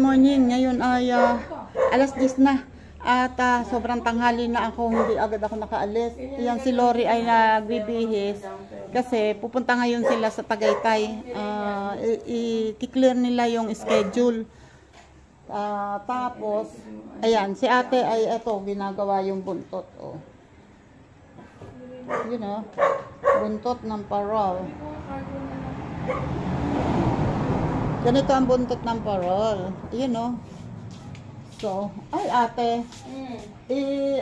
morning. Ngayon ay alas 10 na. At sobrang tanghali na ako. Hindi agad ako nakaalis. Yan si Lori ay nagbibihis. Kasi pupunta ngayon sila sa Tagaytay. I-clear nila yung schedule. Tapos, ayan, si ate ay eto, ginagawa yung buntot. Oh. Yun o. Buntot ng parol. Ganito ang buntot ng parol. Yun o. So, ay ate.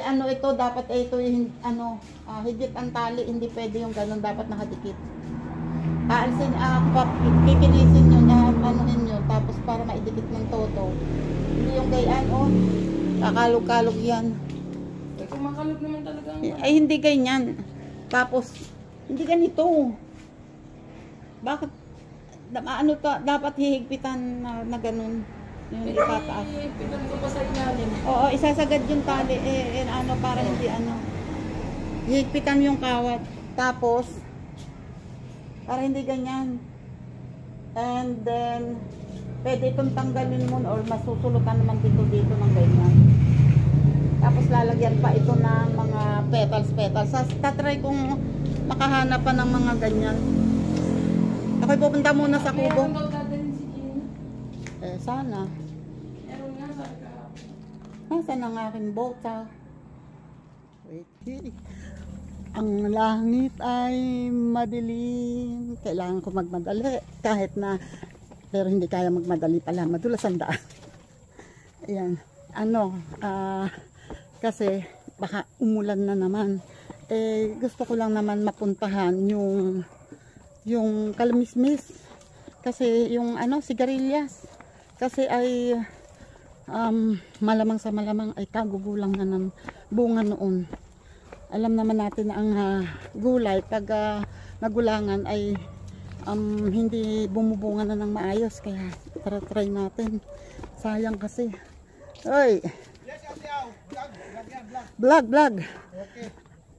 Ano ito, dapat ito, higit ang tali. Hindi pwede yung ganun. Dapat nakadikit. Pipilisin nyo na, nyo. Tapos para maidikit ng toto. Hindi yung gayaan, oh. Kakalog-kalog yan. Kumakalog naman talaga. Ay, hindi ganyan. Tapos, hindi ganito. Bakit? Dapat hihigpitan na ganun. Yung itataas. Hihigpitan ko pa sa ilalim. Oo, isasagad yung tali. Para hindi hihigpitan yung kawat. Tapos, para hindi ganyan. And then, pwede itong tanggalin mo or masusulutan naman dito ng ganyan. Tapos lalagyan pa ito ng mga petals. Tatry kong makahanap pa ng mga ganyan. Ako'y pupunta muna sa kubo. Sana. Nasaan ang aking bota? Wait. Ang langit ay madilim. Kailangan ko magmadali. Kahit na, pero hindi kaya magmadali pala. Madulas ang daan. Ayan. Kasi baka umulan na naman. Gusto ko lang naman mapuntahan yung kalamismis. Kasi yung sigarilyas. Kasi ay malamang sa malamang ay kagugulang na ng bunga noon. Alam naman natin na ang gulay pag nagulangan ay hindi bumubunga na ng maayos. Kaya try natin. Sayang kasi. Oy! Vlog. Okay.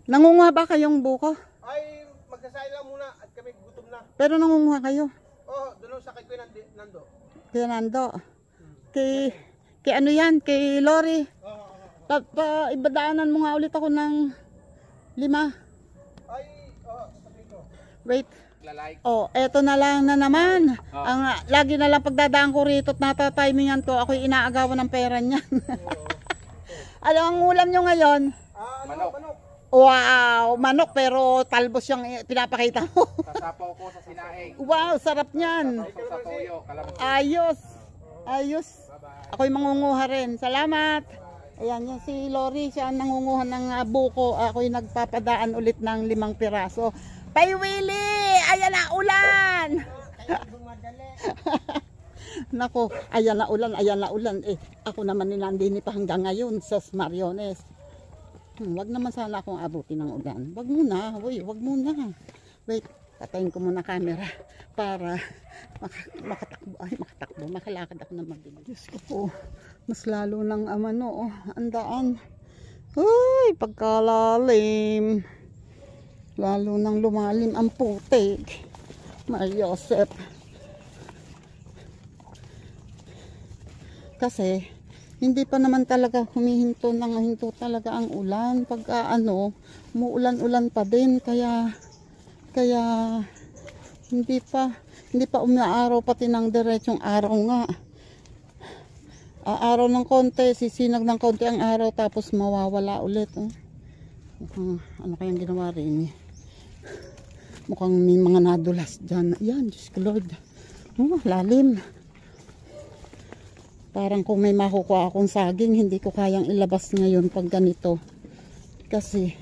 Nangunguha ba kayong buko? Ay, magsasay lang muna at kami gutom na. Pero nangunguha kayo? Oh, doon sa kay Nando. Kaya Nando. Kay ano yan? Kay Lori. Ibadaanan mo nga ulit ako ng 5. Ay, sabi ko. Wait. Eto na lang na naman. Ang lagi na lang pagdadaan ko rito at natatimingan ko, ako'y inaagawan ng pera niyan. Ano ang ulam nyo ngayon? Manok. Wow, manok pero talbos yung pinapakita mo. Sasapaw ko sa sinaing. Wow, sarap niyan. Sa toyo, Ayos. Ako'y mangunguha rin. Salamat. Ayan, yan si Lori, siya ang nangunguha ng buko. Ako'y nagpapadaan ulit ng 5 piraso. Pay Willie! Ayan na ulan! Nako, ayan na ulan. Ako naman nilandini pa hanggang ngayon sa Mariones. Wag naman sana akong abutin ng ulan. Wag muna. Wait, patayin ko muna camera para makatakbo. Makalakad ako na mabilis. Diyos ko po, mas lalo ng ang daan. Uy, pagkalalim. Lalo nang lumalim ang putik. Mariosep. Kasi hindi pa naman talaga humihinto talaga ang ulan. Pag umuulan-ulan pa din. Kaya hindi pa umaaraw pati ng diretsong araw nga. Araw ng konti, sisinag ng konti ang araw tapos mawawala ulit. Mukhang kayang ginawa rin. Mukhang may mga nadulas dyan. Ayan, Diyos ko Lord. Lalim. Parang kung may makukuha akong saging, hindi ko kayang ilabas ngayon pag ganito. Kasi,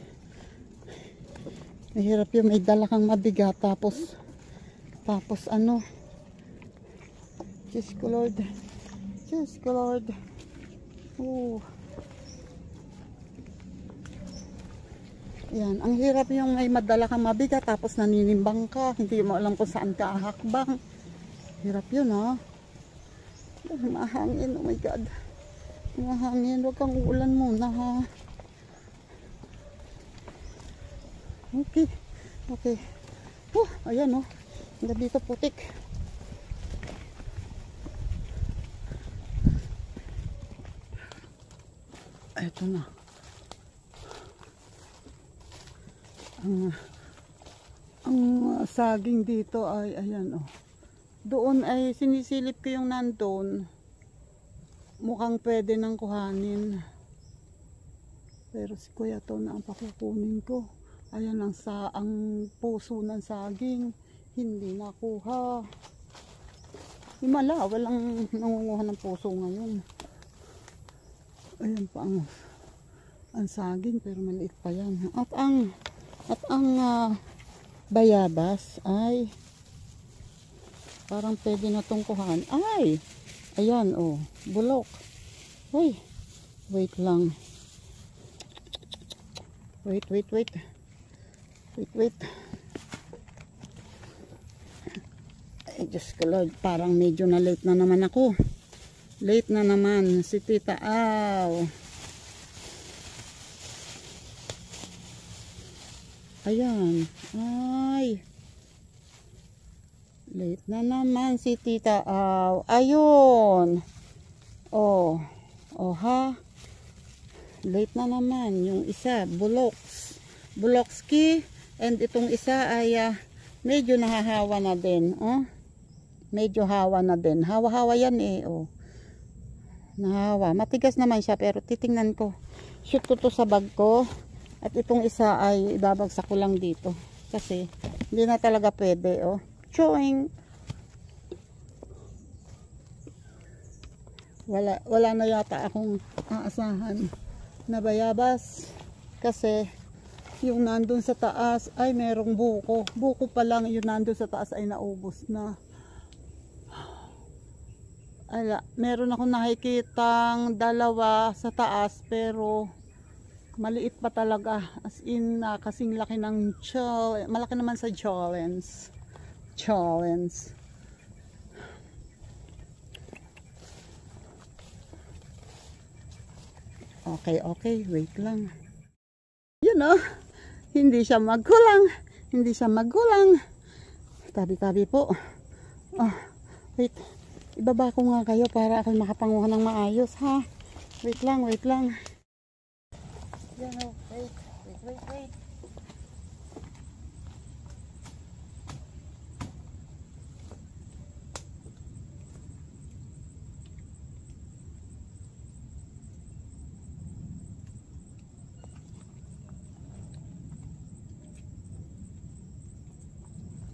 mahirap yung may dala kang mabigat. Tapos Diyos ko Lord. Yan, ang hirap yung may madala kang mabigat tapos naninimbang ka, hindi mo alam kung saan ka ahakbang. Hirap yun mahangin, oh my God. Mahangin, huwag kang uulan muna Okay. Ayan hanggang dito putik. Eto na. Ang saging dito ay ayan oh. Doon ay sinisilip ko yung nandun. Mukhang pwede nang kuhanin. Pero si Kuya to na ang pakukunin ko. Ayan ang puso ng saging. Hindi nakuha. Himala, walang nangunguha ng puso ngayon. Ayan pa ang saging pero maliit pa yan. At ang bayabas ay parang pwede na tong kuhaan. Ay! Ayan oh, bulok. Uy, wait lang. Wait. Ay, Diyos ko Lord, parang medyo na late na naman ako. Late na naman si Tita Aw. Ayan. Ay. Late na naman si Tita Aw. Ayun. Oh. Oh ha. Late na naman. Yung isa, Bulokski. And itong isa ay medyo nahahawa na din. Oh. Medyo hawa na din. Hawa-hawa yan eh. Oh. Nahawa. Matigas naman siya pero titingnan ko. Shoot ko to sa bag ko. At itong isa ay ibabagsak ko lang dito. Kasi hindi na talaga pwede. Oh. Chewing. Wala na yata akong aasahan na bayabas. Kasi yung nandun sa taas ay merong buko. Buko pa lang yung nandun sa taas ay naubos na. Meron akong nakikitang dalawa sa taas pero maliit pa talaga. As in, kasing laki ng malaki naman sa challenge. Okay, wait lang. Yun oh, hindi siya magulang. Tabi-tabi po. Oh, wait. Ibaba ko nga kayo para ako makapanguha ng maayos ha. Wait lang. Yan oh, wait.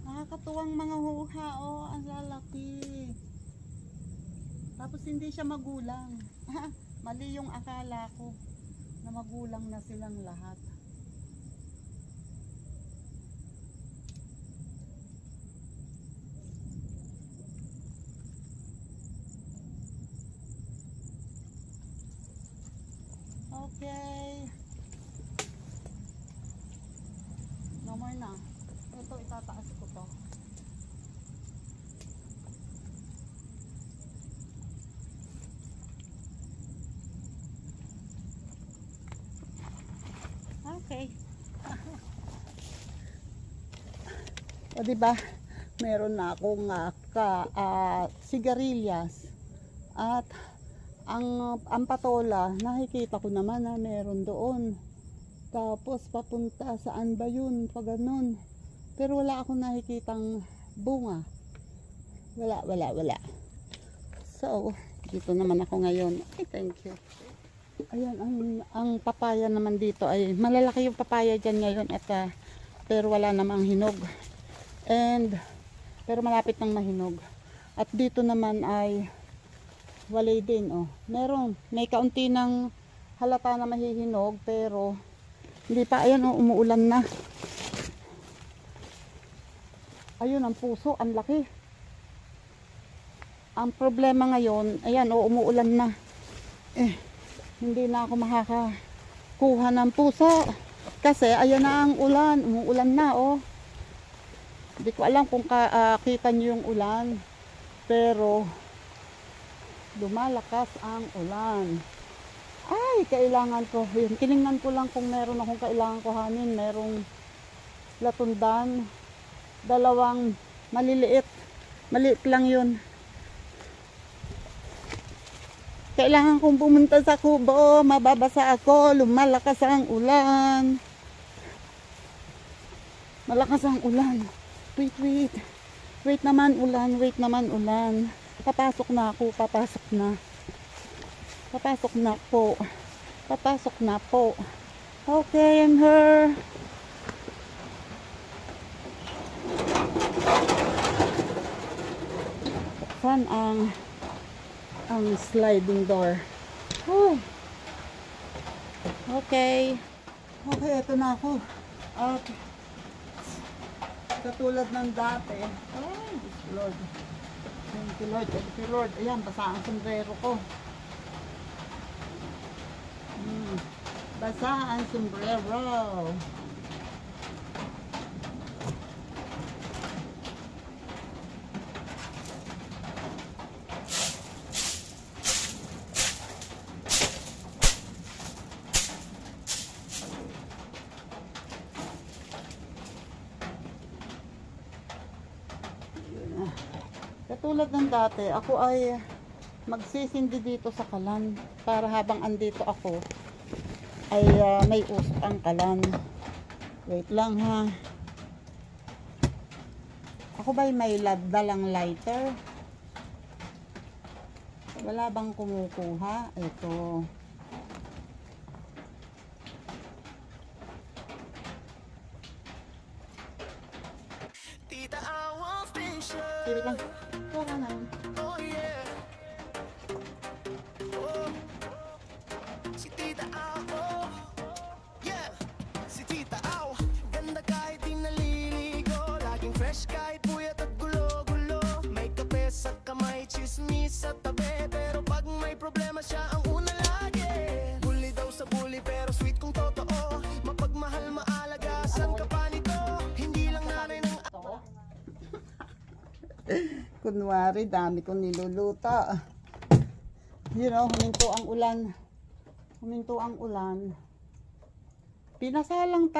Nakakatuwang mga huha oh, ang lalaki. Tapos hindi siya magulang. Mali yung akala ko na magulang na silang lahat. Okay. No more na. Ito itataas ko to. Okay. O diba, meron na akong sigarilyas at ang patola, nakikita ko naman na meron doon. Tapos papunta saan ba yun? Pag ganun. Pero wala akong nakikitang bunga. Wala. So, dito naman ako ngayon. Okay, thank you. Ayan, ang papaya naman dito ay malalaki yung papaya dyan ngayon at pero wala namang hinog. Pero malapit nang mahinog. At dito naman ay walay din oh. May kaunti ng halata na mahihinog pero hindi pa. Ayan oh, umuulan na. Ayun ang puso, ang laki. Ang problema ngayon, ayan oh, umuulan na. Hindi na ako makakakuha ng puso. Kasi ayan na ang ulan, umuulan na oh. Hindi ko alam kung kita nyo yung ulan. Pero lumalakas ang ulan. Ay, kailangan ko. Yun, tinignan ko lang kung meron akong kailangan kuhanin. Merong latundan. 2 maliliit. Maliit lang yun. Kailangan kong pumunta sa kubo. Mababasa ako. Lumalakas ang ulan. Malakas ang ulan. Wait, wait. Wait naman ulan. Wait naman ulan. Papasok na ako. Papasok na. Papasok na po. Papasok na po. Okay, I'm here. Buksan ang sliding door. Oh. Okay. Okay, ito na ako. At katulad ng dati. Ay, Lord. Thank you, Lord. Thank you, Lord. Ayan, basa ang sombrero ko. Basa ang sombrero. Katulad ng dati, ako ay magsisindi dito sa kalan para habang andito ako ay may usok ang kalan. Wait lang ha. Ako ba'y may dalang lighter? Wala bang kumukuha? Ito. Sige lang. Wala na. Kahit puyat at gulo-gulo, may kape sa kamay, chismis sa tabi. Pero pag may problema siya ang una lagi. Bully daw sa bully pero sweet kung totoo. Mapagmahal, maalaga, san ka pa nito? Hindi lang nanay ng Kunwari, dami kong niluluto. You know, huminto ang ulan. Huminto ang ulan. Binasalang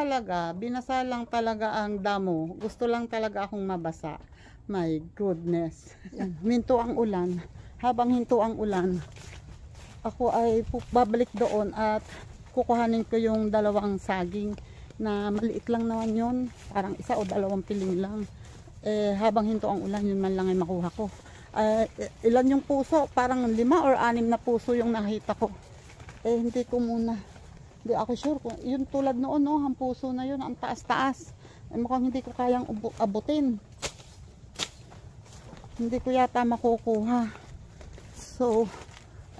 talaga ang damo. Gusto lang talaga akong mabasa. My goodness. Yan, huminto ang ulan. Habang hinto ang ulan, ako ay babalik doon at kukuhanin ko yung dalawang saging na maliit lang naman yun. Parang isa o dalawang piling lang. Habang hinto ang ulan, yun man lang ay makuha ko. Ilan yung puso? Parang 5 or 6 na puso yung nakita ko. Hindi ko muna. Hindi ako sure kung yun tulad noon, no, ang puso na yun, ang taas-taas. Mukhang hindi ko kayang abutin. Hindi ko yata makukuha. So,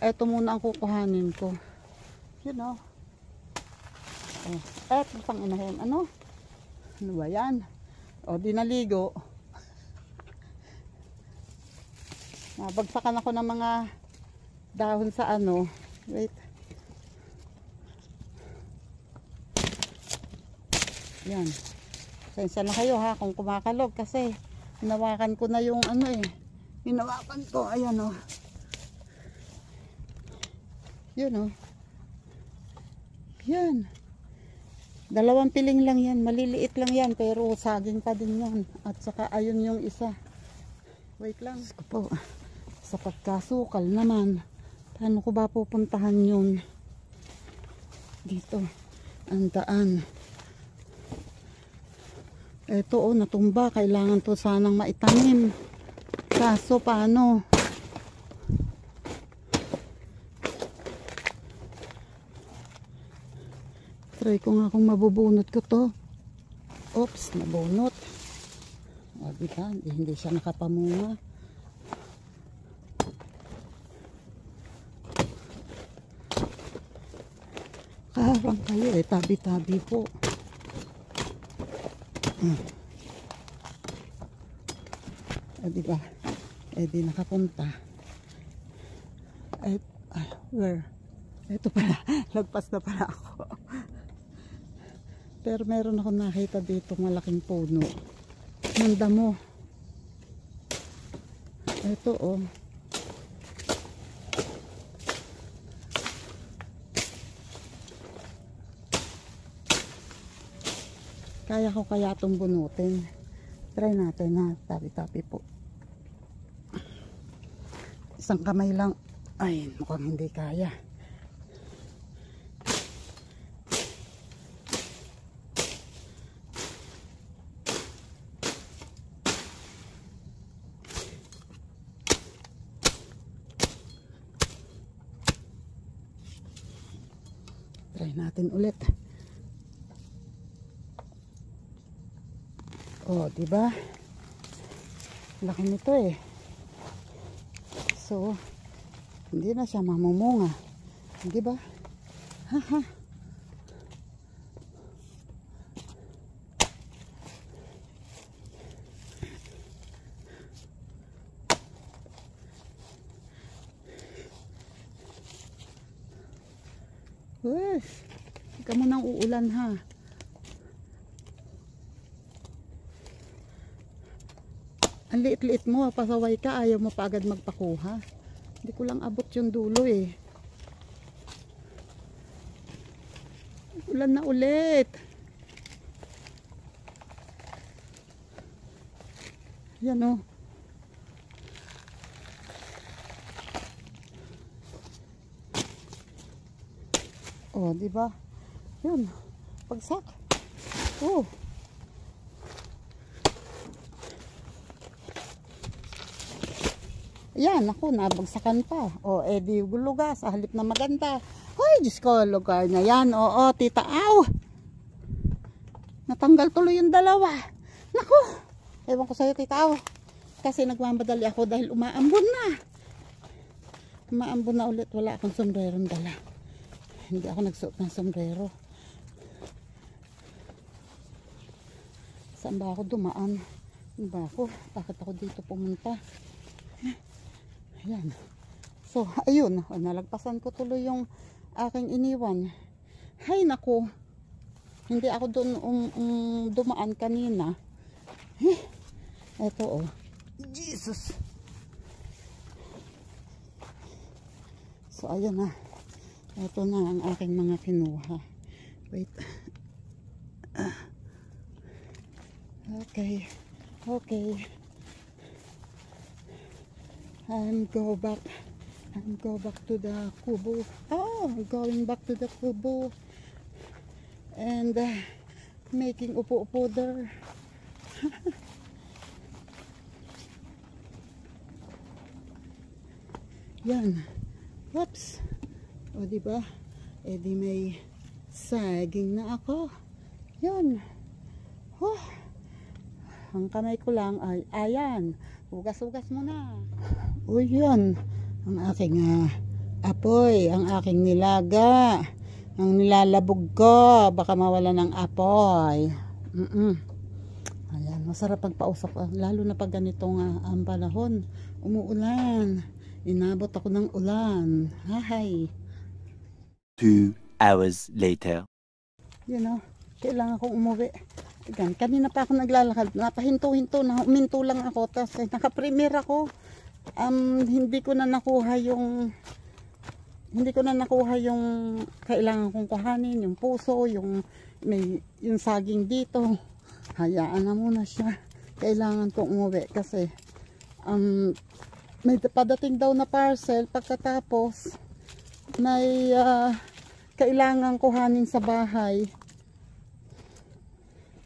eto muna ang kukuhanin ko. You know. Eto pang inahin. Ano ba yan? O, di naligo. Nabagsakan ako ng mga dahon sa ano. Wait. Yan. Sensya na kayo ha kung kumakalog kasi hinawakan ko na yung ano hinawakan ko. Ayan o. Yun o. Yan. 2 piling lang yan. Maliliit lang yan pero saging pa din yan. At saka ayun yung isa. Wait lang. Ko po. Sa pagkasukal naman. Paano ko ba pupuntahan yun? Dito. Ang daan. Ito natumba. Kailangan to sanang maitanim. Kaso paano? Try ko nga kung mabubunot ko to. Oops, nabunot. O diba? Hindi siya nakapamunga. Kaharang kayo tabi-tabi po. Diba? Di nakapunta. Where? Ito pala. Lagpas na pala ako. Pero meron ako nakita dito malaking puno. Manda mo. Ito oh. Kaya ko kaya itong bunutin. Try natin ha. Tabi-tabi po. Isang kamay lang. Ay, mukhang hindi kaya. Try natin ulit. Oh, diba? Laki nito eh. So, hindi na siya mamumunga. Diba? Haha. Wes, hindi ka mo nang uulan ha. Ang liit-liit mo, pasaway ka, ayaw mo pa agad magpakuha. Hindi ko lang abot yung dulo eh. Ulan na ulit. Yan o. Oh, di ba? Yun. Pagsak. Oh. Yan, ako, nabagsakan pa. O, edi guluga sa halip na maganda. Ay, Diyos ko, lugar na yan. Oo, tita, aw! Natanggal tuloy yung dalawa. Naku! Ewan ko sa'yo, tita, aw. Kasi nagmamadali ako dahil umaambon na. Umaambon na ulit. Wala akong sombrerong dala. Hindi ako nagsuot ng sombrero. Saan ba ako dumaan? Saan ba ako? Bakit ako dito pumunta? Ayan. So, ayun. Nalagpasan ko tuloy yung aking iniwan. Hay, naku. Hindi ako doon dumaan kanina. Eto, oh. Jesus. So, ayun na. Eto na ang aking mga kinuha. Wait. Okay. Okay. I'm go back to the kubo. Oh, going back to the kubo and making upo-upo there. Yan. Whoops. O diba? Eh di may saging na ako. Yan. Oh. Ang kamay ko lang ay ayan. Hugas-hugas muna. O yan, ang aking apoy, ang aking nilaga, ang nilalabog ko, baka mawala ng apoy. Ayan, masarap pagpausap, lalo na pag ganitong ang panahon, umuulan, inabot ako ng ulan. Hay. 2 hours later. You know, kailangan kong umuwi. Kanina pa ako naglalakad, napahinto-hinto, uminto lang ako, tapos naka-premier ako. Hindi ko na nakuha yung kailangan kong kuhanin, yung puso, yung saging dito. Hayaan na muna siya. Kailangan kong umuwi kasi may padating daw na parcel, pagkatapos may kailangan kuhanin sa bahay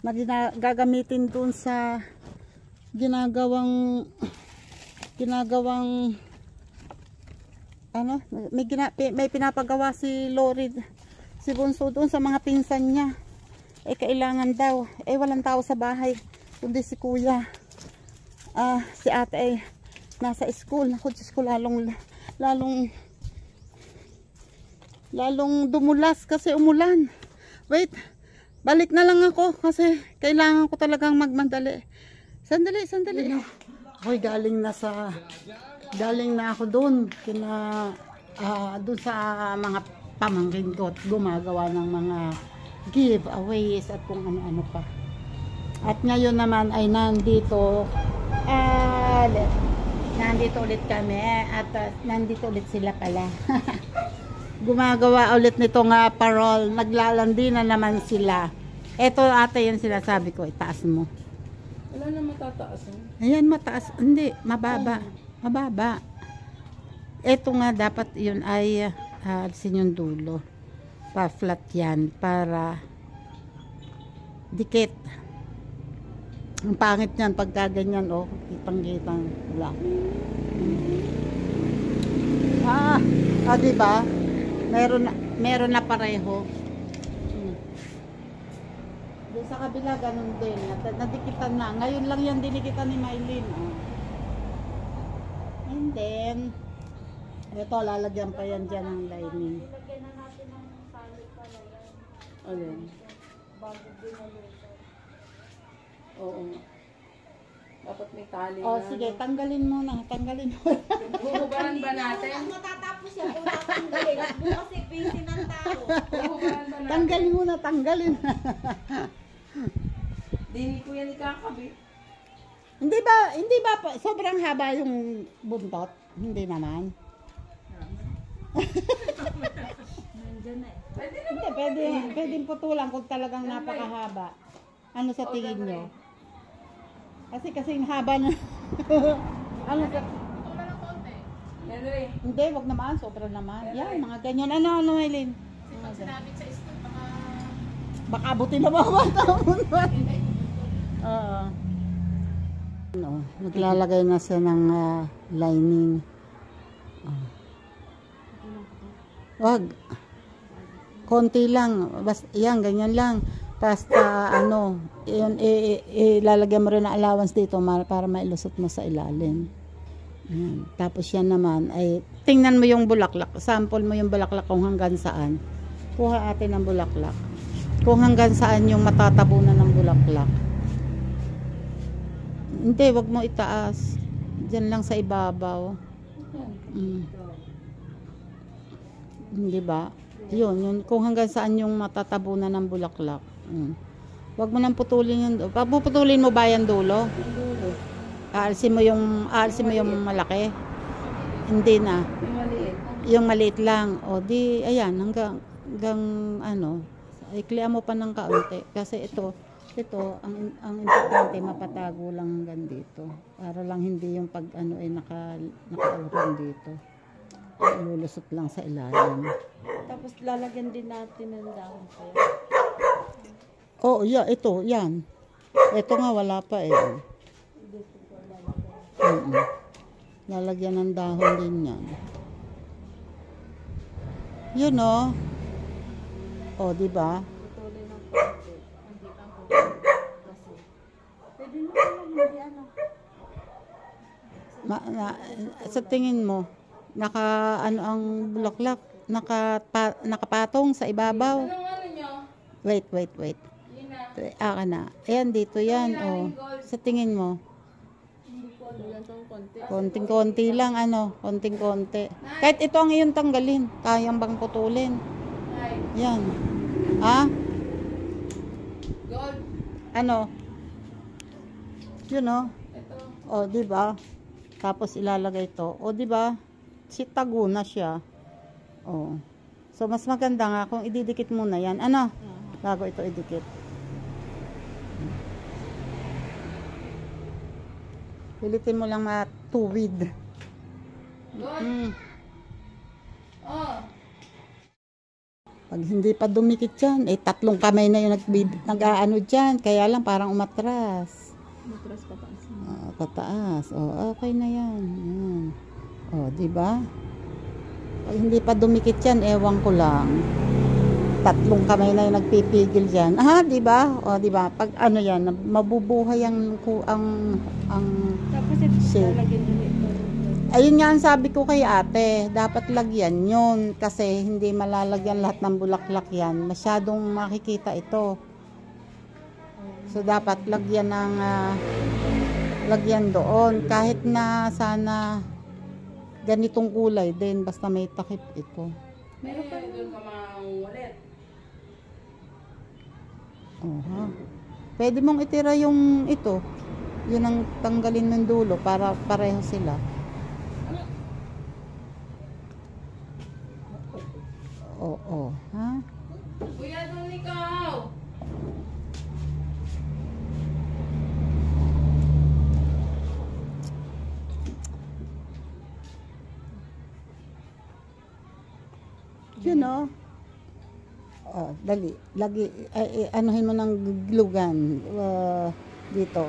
na gagamitin dun sa ginagawang ano, may pinapagawa si Lori, si Bunso doon sa mga pinsan niya. Eh kailangan daw, eh walang tao sa bahay kundi si kuya, si ate nasa school. Ako, Diyos ko, lalong dumulas kasi umulan. Wait, balik na lang ako kasi kailangan ko talagang magmadali. Sandali. Hoy, galing na ako doon doon sa mga pamangkin ko at gumagawa ng mga giveaways at kung ano-ano pa. At ngayon naman ay nandito ulit kami at nandito ulit sila pala. Gumagawa ulit nito nga parol, naglalandi na naman sila. Eto ate yung sinasabi ko, itaas mo. Wala na matataas. Ayan, mataas. Hindi, mababa. Mababa. Ito nga dapat yun ay alisin yung dulo. Pa-flat yan para dikit. Ang pangit niyan pagka ganyan, oh, kitang-kitang wala. Diba? Meron na pareho. Doon sa kabila ganun din. Nadikitan na. Ngayon lang yan dinikitan ni Mylene. Oh. And then ito, lalagyan pa yan dyan ng lining. Alin? Oo. Dapat may tali Oh, na. sige, tanggalin mo na. Tanggalin mo. Huhubaran ba natin? Matatapos yan kung tatanggalin at bukas busy ng tao. Huhubaran ba natin? Tanggalin mo na, tanggalin. Dini ko yan ikakabit. Hindi ba sobrang haba yung buntot? Hindi naman. Hindi, pwedeng putulan kung talagang napakahaba. Ano sa tingin nyo? Kasing haba na. Ano sa... Henry, Hindi, wag naman. Sobra naman. Yan, mga ganyan. Ano, Eileen? Baka abutin na ba Oo. Ano, naglalagay na siya ng lining. Wag. Konti lang. Basta, yan, ganyan lang. Basta, yun, ilalagyan mo rin ng allowance dito para mailusot mo sa ilalim. Yan. Tapos yan naman, ay tingnan mo yung bulaklak. Sample mo yung bulaklak kung hanggang saan. Kuha atin ng bulaklak. Kung hanggang saan yung matatabunan ng bulaklak. Hindi, wag mo itaas. Diyan lang sa ibabaw. Hindi ba? Yun, kung hanggang saan yung matatabunan ng bulaklak. Wag mo nang putulin yun. Papuputulin mo ba yan dulo? Aalsin mo yung malaki. Hindi na. yung maliit. Yung maliit lang. O di, ayan, hanggang iklian mo pa ng kaunti. Kasi ito, ang importante, mapatago lang hanggang dito. Para lang hindi yung nakaurong dito. Lulusot lang sa ilalim. Tapos lalagyan din natin ng dahon kaya. Oh, yeah, ito, yan. Ito nga, wala pa eh. Lalagyan ng dahon din yan. Yun oh. Oh, di ba? Tuloy ng konti. Hindi kang kasi. Pwede mo lang hindi Sa tingin mo, ang bulaklak, nakapatong sa ibabaw. Anong nyo? Wait. Yun na. Aka na. Ayan, dito yan. Oh. Sa tingin mo. Konting-konti lang, konting-konti. Kahit ito ang iyong tanggalin, kayang bang putulin? Yan. Gold. Yun oh. Ito. O, di ba? Tapos ilalagay ito. O, di ba? Tago na siya. O. So, mas maganda nga kung ididikit muna yan. Bago ito idikit. Pilitin mo lang matuwid. Gold. Oh. Pag hindi pa dumikit yan, 3 kamay na yung nag-aano dyan. Kaya lang parang umatras. Matras pataas. Pataas. O, okay na yan. Yan. O, diba? Pag hindi pa dumikit yan, ewan ko lang. 3 kamay na yung nagpipigil dyan. Diba? O, diba? Pag yan, mabubuhay ang Tapos ito shape. lalagyan ulit. Ayun nga ang sabi ko kay ate, dapat lagyan yun kasi hindi malalagyan lahat ng bulaklak yan. Masyadong makikita ito. So dapat lagyan lagyan doon kahit na sana ganitong kulay din basta may takip ito. Meron pa doon ka mangulit. Pwede mong itira yung ito. Yun ang tanggalin ng dulo para pareho sila. Oo, ha? Kuya, doon ikaw. Yun o. Oh, dali. Lagi, anuhin mo ng glugan. Dito.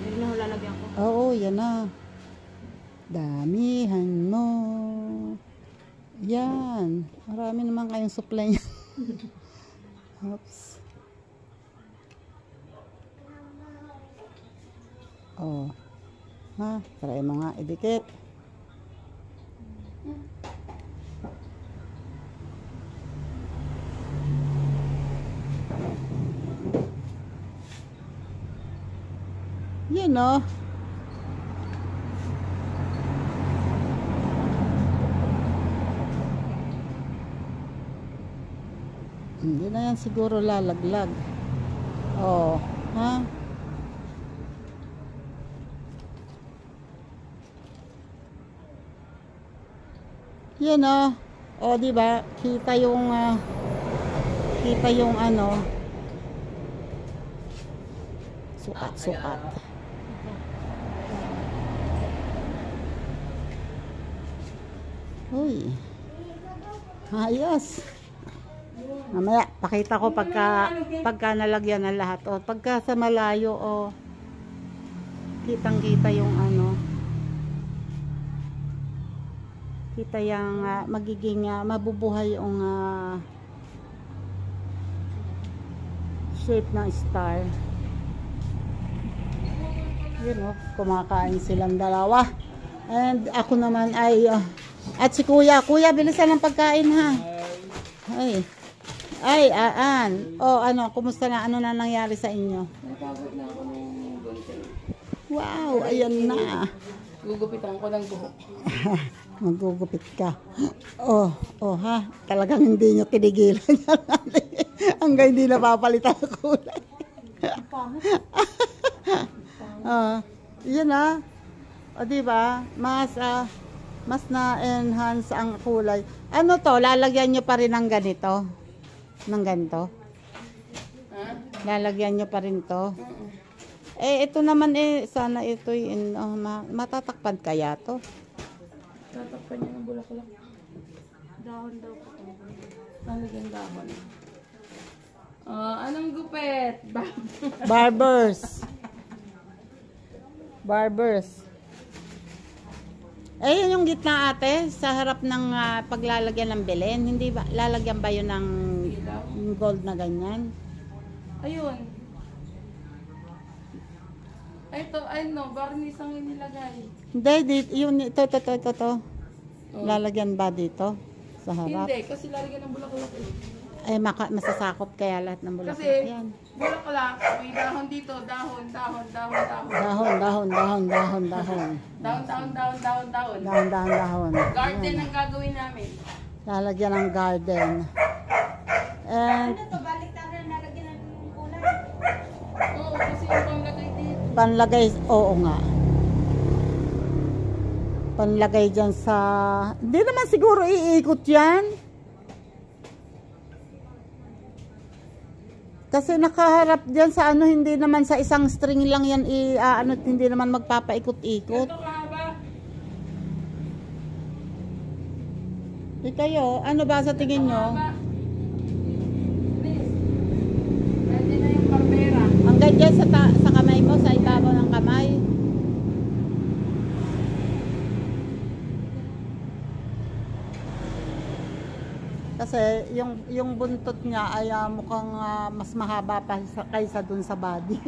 Hindi na lalagyan ko. Oo, yan na. Damihan mo. Yan. Marami naman kayong supply niyan. Oops. Oh. Ha? Try mo nga. Idikit. Yan o. Hindi na yan siguro lalaglag. Oh, ha? Yan oh. Oh, di ba? Kita yung ano. Sukat. Uy. Ayos. Mamaya, pakita ko pagka nalagyan ng lahat. O, pagka sa malayo, o, kitang-kita yung ano. Kita yung magiging mabubuhay yung shape ng star. Yun o, kumakain silang dalawa. And ako naman ay, at si Kuya, bilisan ng pagkain ha. Ay, oh, ano, kumusta na? Ano na nangyari sa inyo? Napagod na ako ng gunting. Wow, ayan na. Gugupitan ko ng buhok. Magugupit ka. Oh, ha? Talagang hindi nyo tinigilan yan. Hanggang hindi napapalitan ang kulay. Yun ha. O, diba? Mas na-enhance ang kulay. Ano to? Lalagyan nyo pa rin ng ganito? Ng ganito? Lalagyan nyo pa rin to? Ito naman sana ito'y matatakpan kaya to? Tatakpan niya ng bulaklak. Dahon daw po. Lalagyan dahon. Anong gupit? Barbers. Yun yung gitna ate, sa harap ng paglalagyan ng belen. Hindi ba, lalagyan ba yun ng gold na ganyan? Ayun. Ito, varnish ang inilagay. Hindi, ito. Lalagyan ba dito? Sa harap? Hindi, kasi lalagyan ng bulaklak eh. Masasakop kaya lahat ng bulaklak Kasi, yan. bulaklak, may dahon dito, dahon. Dahon. Dahon. Garden ang gagawin namin. Lalagyan ng garden. And Balik na nalagyan ng kulay. Oo, kasi yung panglagay dito. panlagay, oo nga. Panlagay dyan sa, hindi naman siguro iikot yan. Kasi nakaharap dyan sa ano, hindi naman sa isang string lang yan hindi naman magpapaikot-ikot. Ito kahaba. Kayo, ano ba sa tingin nyo? Please. Pwede na yung papera. Hanggang dyan sa kamay mo, sa ibabaw ng kamay. Kasi yung buntot niya ay mukhang mas mahaba pa kaysa dun sa body.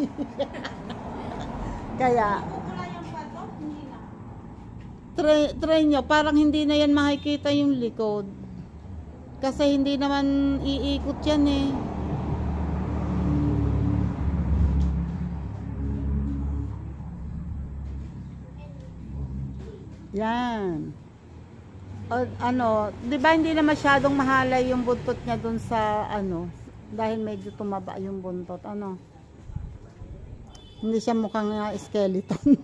Kaya try nyo, parang hindi na yan makikita yung likod. Kasi hindi naman iikot yan eh. Yan. Di ba hindi na masyadong mahalay yung buntot niya dun sa dahil medyo tumaba yung buntot, hindi siya mukhang skeleton.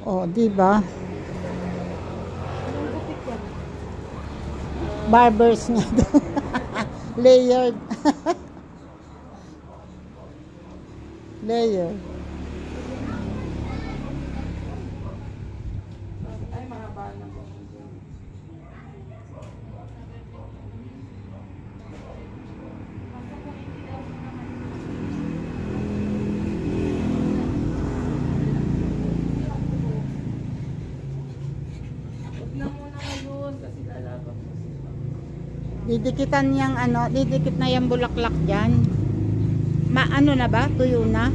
Di ba? Barbers nga daw. Layered. Layer. Ay, mahaba na po. Didikitan yang ano, didikit na yung bulaklak dyan. Ano na ba? Tuyo na?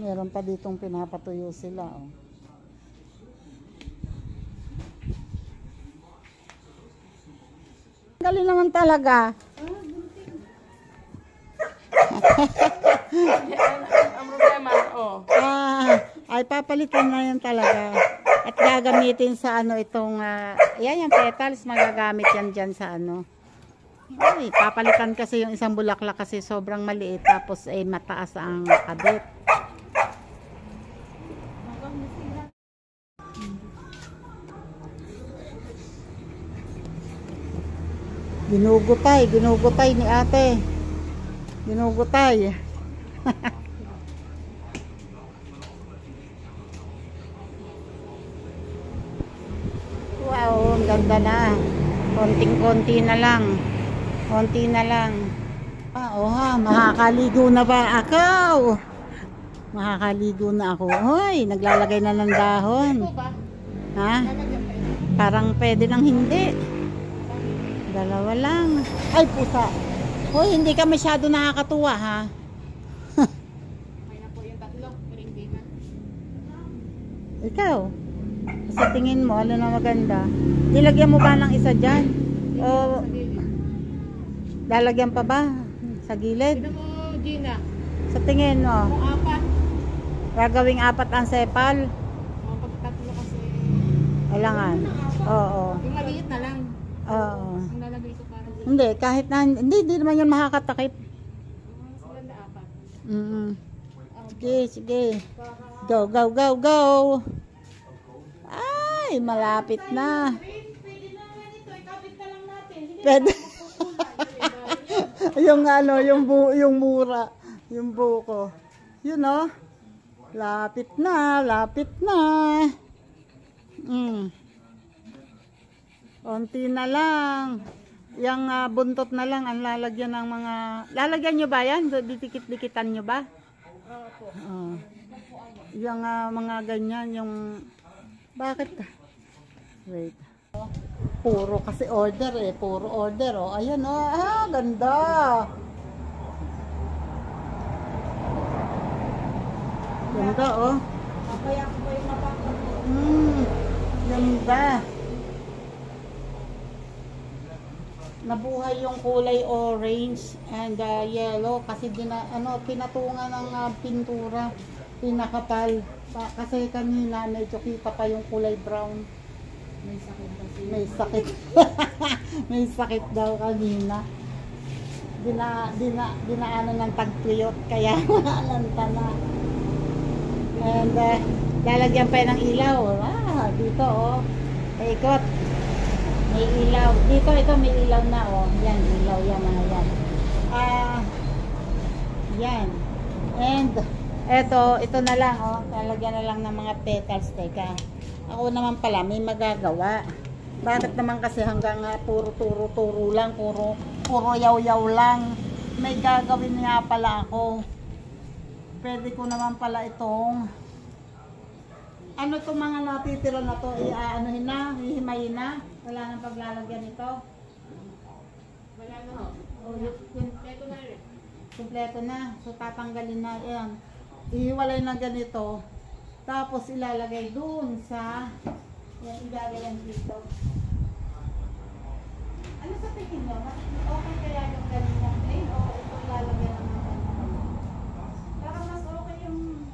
Meron pa ditong pinapatuyo sila, oh. Galing naman talaga. Ang problema, Ay papalitan na yan talaga. At gagamitin sa ano itong, yan yung petals, magagamit yan dyan sa ano. Ay, papalitan kasi yung isang bulaklak kasi sobrang maliit, tapos mataas ang kabit. Ginugutay ni ate. Ginugutay. Wow, ang ganda na. Konting-konti na lang. Konti na lang. Makakaligo na ba ako? Makakaligo na ako. Hoy, naglalagay na ng dahon. Ha? Parang pwede nang hindi. Dalawa lang. Ay, pusa. Hoy, hindi ka masyado nakakatuwa, ha? may na po yung tatlo, pero hindi na. Ikaw, sa tingin mo, ano na maganda? Nilagyan mo ba ng isa dyan? O lalagyan pa ba? Sa gilid? Tignan mo, Gina. Sa tingin mo, Kung apat. gagawing 4 ang sepal? Pag tatlo kasi. Alangan. Oo. Yung maliit na lang. Oo. Ang lalagay ko para sa Hindi, kahit na, hindi naman yun makakatakip. maganda apat. Sige, sige. Go, go, go, go. Ay, malapit na. Pwede na nga ito, ikapit na lang natin. Pwede. Yung ano, yung mura, yung buko. Yun oh. Lapit na, lapit na. Konti na lang. Yung buntot na lang ang lalagyan ng mga... Lalagyan nyo ba yan? Didikit-dikitan nyo ba? Opo. Yung mga ganyan, yung... Bakit? Wait. Puro kasi order eh. Puro order oh. Ayan oh. Ganda. Ganda oh. Kaya ko ba yung mapapag? Ganda. Nabuhay yung kulay orange and yellow kasi pinatungan ng pintura, pinakapal. Kasi kanina medyo kita pa yung kulay brown. May sakit kasi. May sakit. May sakit daw kanina. Dinaanan ng tagtuyot kaya naalanta na. And lalagyan pa ng ilaw. Dito oh. Ikot. May ilaw. Dito ito may ilaw na oh. Yan, ilaw yan mga yan. Yan. And ito na lang oh. Lalagyan na lang ng mga petals. Teka. Ako naman pala may magagawa. Bakit naman kasi hanggang puro turo lang, puro yaw-yaw lang. May gagawin nga pala ako. Pwede ko naman pala itong ano itong mga natitira na to, anuhin na, hihimayin na. Wala nang paglalagyan ito. Wala na ho. Kompleto na rin. Kompleto na. So tatanggalin na yan. Ihiwalay na ganito. Tapos ilalagay dun sa yan, ilalagay dito. Ano sa tingin nyo? Okay kaya yung ganyan plain o ito ilalagay lang ng ganyan? Para mas okay yung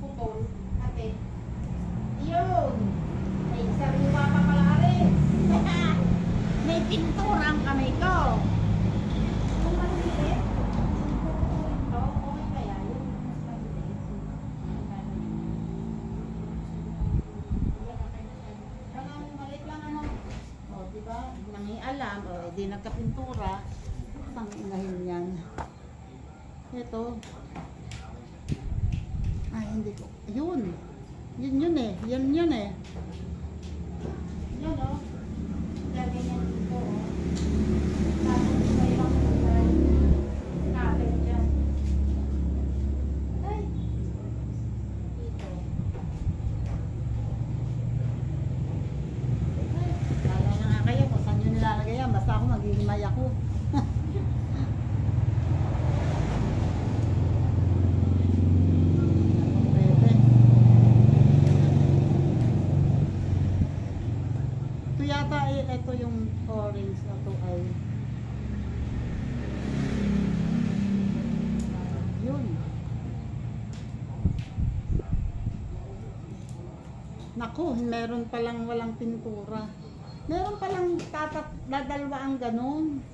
putol. Ate. Yun! May sariwa pa pala rin. May pintura ang kamay ko. Kung maliit, ito, okay kaya yun? Maliit lang ano. O, diba? Nangialam. O, di nagkapintura. Sang inahin yan. Ito. Ay, hindi ko. Yun. Yun eh. Yun eh. Yan o. Lagay niya dito o. Tapos may lang natin dyan. Ay. Dito. sanay ako. Pwede. Ito yata ay, ito yung orange na to ay yun. Naku, meron palang walang pintura. Meron palang dadalwa ang ganun.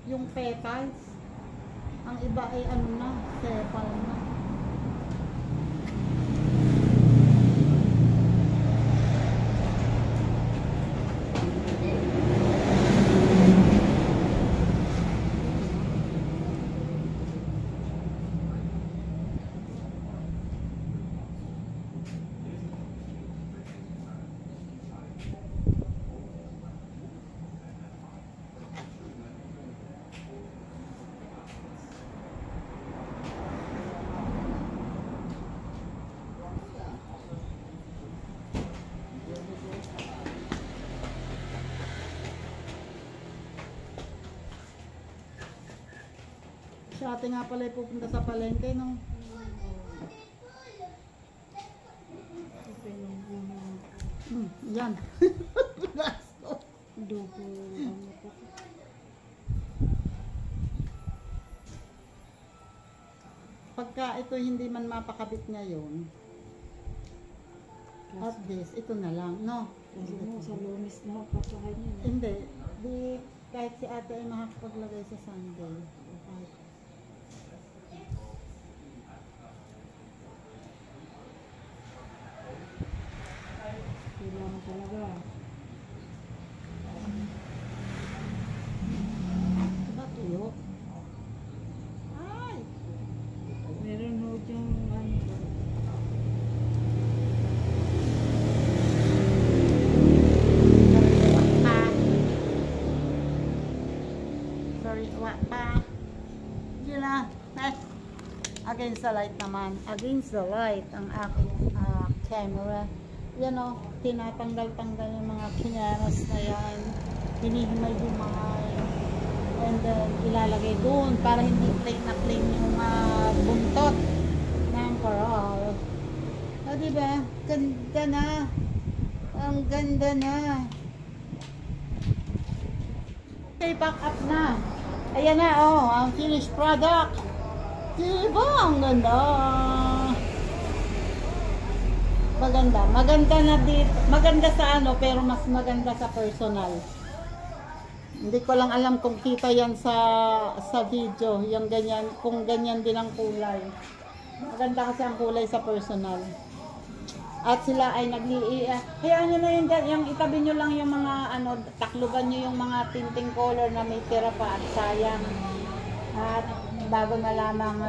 Yung petals. Ang iba ay ano na, sepal na. Si ate nga pala ay pupunta sa palengke, no? Yan. Dugo, ano po. Pagka ito hindi man mapakabit ngayon, at this, ito na lang, no? Kasi mo, sa lumis na papahay niya. Hindi. Di, kahit si ate ay makakapaglagay sa Sunday. Kailangan talaga. Diba tuyo? Ay! Meron ho diyang ano. Sorry, wak pa. Yun na. Against the light naman. Against the light ang aking camera. Yan o, tinatanggal-tanggal yung mga kinyaras na yan. Hinihimay-himay. And then, ilalagay doon para hindi plain na plain yung buntot ng coral. O, diba? Ganda na. Ang ganda na. Okay, pack up na. Ayan na, oh, ang finished product. Diba? Ang ganda. Maganda. Maganda na dito. Maganda sa ano, pero mas maganda sa personal. Hindi ko lang alam kung kita yan sa video. Yung ganyan, kung ganyan din ang kulay. Maganda kasi ang kulay sa personal. At sila ay hayaan nyo na yun dyan. Yung itabi nyo lang yung mga ano, takluban nyo yung mga tinting color na may tira pa at sayang. At bago na lamang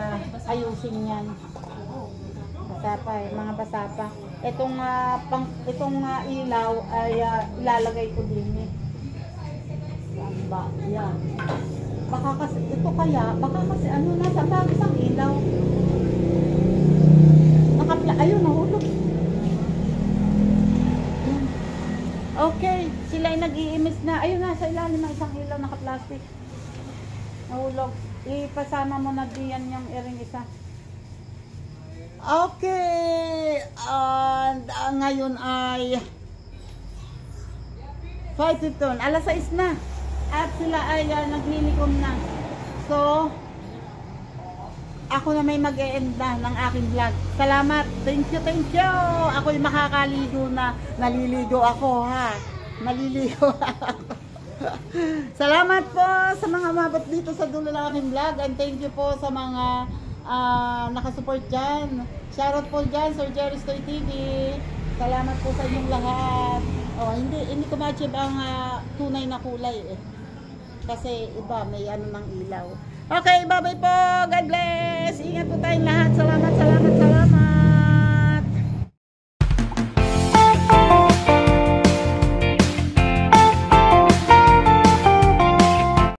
ayusin yan. Basa pa eh, mga basa pa. Itong ilaw ay ilalagay ko din eh. Yan ba? Yan. Baka kasi, ito kaya, baka kasi ano, nasa bagis ang ilaw. Ayun, nahulog. Okay, sila ay nag-iimis na. Ayun, nasa ilalim ng isang ilaw, naka-plastic. Nahulog. Ipasama mo na diyan yung earring isa. Okay, and ngayon ay 5:15, alas 6 na. At sila ay naglilikom na. So, ako na may mag-e-end na ng aking vlog. Salamat. Thank you, thank you. Ako'y makakaligo na. Naliligo ako, ha. Naliligo ako. Salamat po sa mga umabot dito sa dulo ng aking vlog. And thank you po sa mga nakasupport dyan. Shoutout po dyan, Sir Jerry Stoy TV. Salamat po sa inyong lahat. Oh, hindi ko ma-achieve ang tunay na kulay eh. Kasi iba, may ano ng ilaw. Okay, bye-bye po. God bless. Ingat po tayong lahat. Salamat, salamat, salamat.